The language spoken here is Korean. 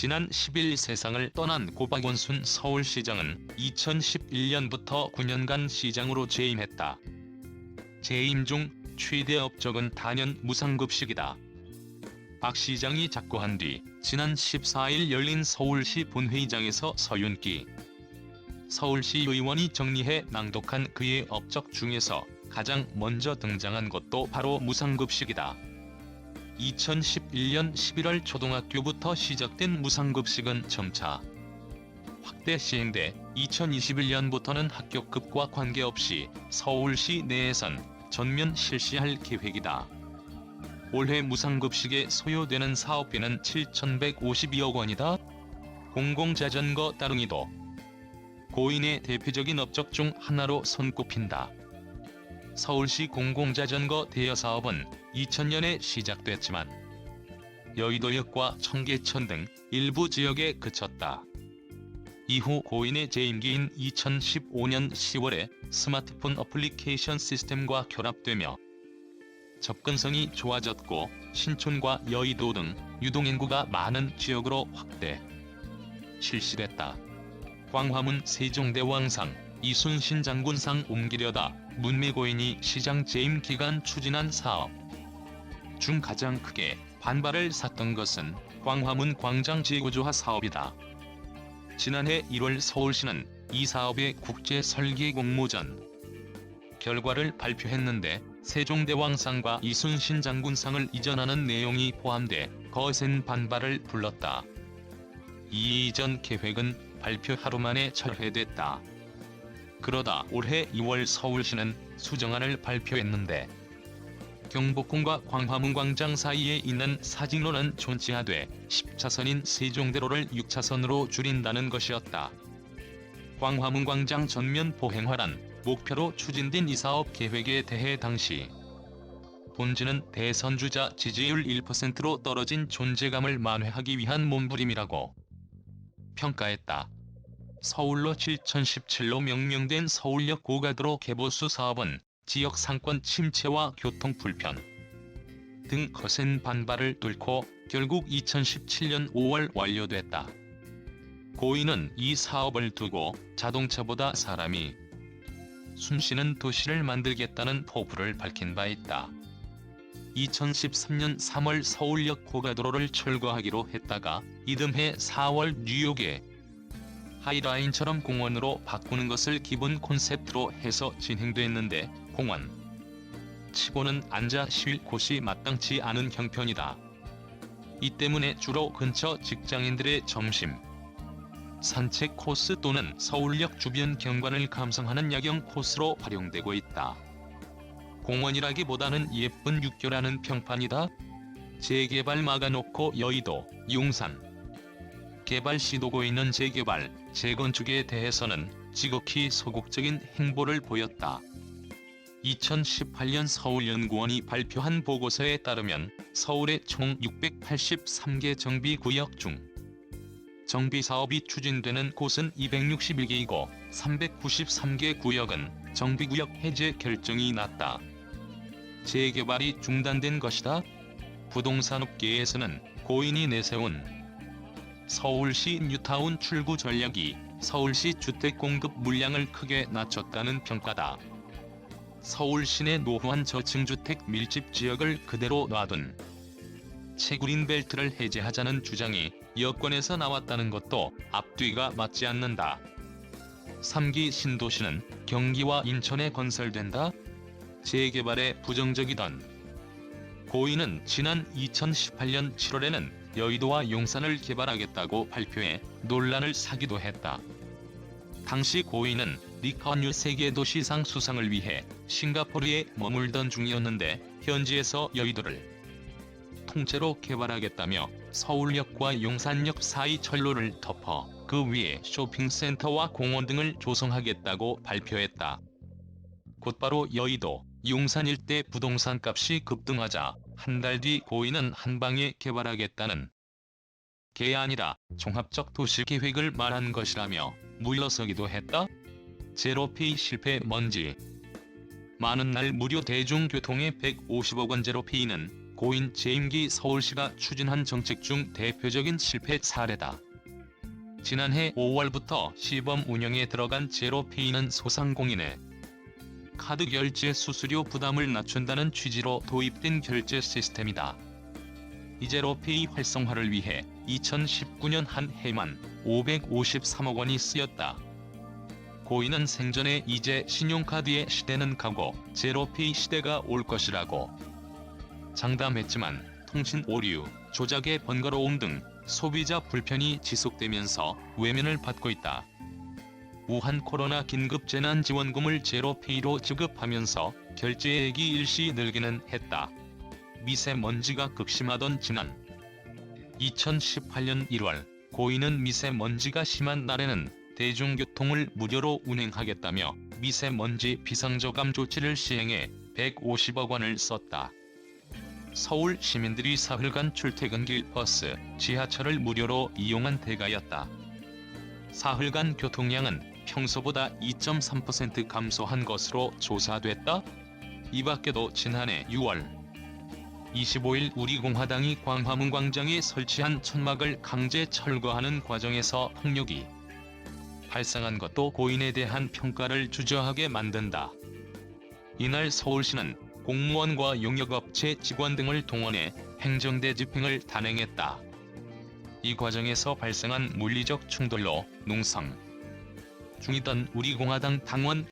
지난 10일 세상을 떠난 고박원순 서울시장은 2011년부터 9년간 시장으로 재임했다. 재임 중 최대 업적은 단연 무상급식이다. 박 시장이 작고한 뒤 지난 14일 열린 서울시 본회의장에서 서윤기 서울시 의원이 정리해 낭독한 그의 업적 중에서 가장 먼저 등장한 것도 바로 무상급식이다. 2011년 11월 초등학교부터 시작된 무상급식은 점차 확대 시행돼 2021년부터는 학교급과 관계없이 서울시 내에선 전면 실시할 계획이다. 올해 무상급식에 소요되는 사업비는 7,152억 원이다. 공공자전거 따릉이도 고인의 대표적인 업적 중 하나로 손꼽힌다. 서울시 공공자전거 대여 사업은 2000년에 시작됐지만 여의도역과 청계천 등 일부 지역에 그쳤다. 이후 고인의 재임기인 2015년 10월에 스마트폰 어플리케이션 시스템과 결합되며 접근성이 좋아졌고 신촌과 여의도 등 유동인구가 많은 지역으로 확대 실시됐다. 광화문 세종대왕상, 이순신 장군상 옮기려다 문미고인이 시장 재임 기간 추진한 사업 중 가장 크게 반발을 샀던 것은 광화문 광장 재구조화 사업이다. 지난해 1월 서울시는 이 사업의 국제 설계 공모전 결과를 발표했는데 세종대왕상과 이순신 장군상을 이전하는 내용이 포함돼 거센 반발을 불렀다. 이 이전 계획은 발표 하루 만에 철회됐다. 그러다 올해 2월 서울시는 수정안을 발표했는데 경복궁과 광화문 광장 사이에 있는 사직로는 존치하되 10차선인 세종대로를 6차선으로 줄인다는 것이었다. 광화문 광장 전면 보행화란 목표로 추진된 이 사업 계획에 대해 당시 본지는 대선주자 지지율 1%로 떨어진 존재감을 만회하기 위한 몸부림이라고 평가했다. 서울로 7017로 명명된 서울역 고가도로 개보수 사업은 지역 상권 침체와 교통 불편 등 거센 반발을 뚫고 결국 2017년 5월 완료됐다. 고인은 이 사업을 두고 자동차보다 사람이 숨쉬는 도시를 만들겠다는 포부를 밝힌 바 있다. 2013년 3월 서울역 고가도로를 철거하기로 했다가 이듬해 4월 뉴욕에 하이라인처럼 공원으로 바꾸는 것을 기본 콘셉트로 해서 진행됐는데 공원 치고는 앉아 쉴 곳이 마땅치 않은 형편이다. 이 때문에 주로 근처 직장인들의 점심 산책 코스 또는 서울역 주변 경관을 감상하는 야경 코스로 활용되고 있다. 공원이라기보다는 예쁜 육교라는 평판이다. 재개발 막아놓고 여의도, 용산 개발 시도고 있는 재개발, 재건축에 대해서는 지극히 소극적인 행보를 보였다. 2018년 서울연구원이 발표한 보고서에 따르면 서울의 총 683개 정비구역 중 정비사업이 추진되는 곳은 261개이고 393개 구역은 정비구역 해제 결정이 났다. 재개발이 중단된 것이다. 부동산업계에서는 고인이 내세운 서울시 뉴타운 출구 전략이 서울시 주택 공급 물량을 크게 낮췄다는 평가다. 서울 시내 노후한 저층주택 밀집 지역을 그대로 놔둔 채굴인 벨트를 해제하자는 주장이 여권에서 나왔다는 것도 앞뒤가 맞지 않는다. 3기 신도시는 경기와 인천에 건설된다. 재개발에 부정적이던 고인은 지난 2018년 7월에는 여의도와 용산을 개발하겠다고 발표해 논란을 사기도 했다. 당시 고인은 리카뉴 세계도시상 수상을 위해 싱가포르에 머물던 중이었는데 현지에서 여의도를 통째로 개발하겠다며 서울역과 용산역 사이 철로를 덮어 그 위에 쇼핑센터와 공원 등을 조성하겠다고 발표했다. 곧바로 여의도, 용산 일대 부동산값이 급등하자 한 달 뒤 고인은 한방에 개발하겠다는 게 아니라 종합적 도시계획을 말한 것이라며 물러서기도 했다. 제로페이 실패 먼지 많은 날 무료 대중교통의 150억 원 제로페이는 고인 재임기 서울시가 추진한 정책 중 대표적인 실패 사례다. 지난해 5월부터 시범 운영에 들어간 제로페이는 소상공인의 카드 결제 수수료 부담을 낮춘다는 취지로 도입된 결제 시스템이다. 이 제로페이 활성화를 위해 2019년 한 해만 553억 원이 쓰였다. 고인은 생전에 이제 신용카드의 시대는 가고 제로페이 시대가 올 것이라고 장담했지만 통신 오류, 조작의 번거로움 등 소비자 불편이 지속되면서 외면을 받고 있다. 우한 코로나 긴급재난지원금을 제로페이로 지급하면서 결제액이 일시 늘기는 했다. 미세먼지가 극심하던 지난 2018년 1월 고인은 미세먼지가 심한 날에는 대중교통을 무료로 운행하겠다며 미세먼지 비상저감 조치를 시행해 150억 원을 썼다. 서울 시민들이 사흘간 출퇴근길 버스, 지하철을 무료로 이용한 대가였다. 사흘간 교통량은 평소보다 2.3% 감소한 것으로 조사됐다. 이 밖에도 지난해 6월 25일 우리공화당이 광화문 광장에 설치한 천막을 강제 철거하는 과정에서 폭력이 발생한 것도 고인에 대한 평가를 주저하게 만든다. 이날 서울시는 공무원과 용역업체 직원 등을 동원해 행정대 집행을 단행했다. 이 과정에서 발생한 물리적 충돌로 농성 중이던 우리공화당 당원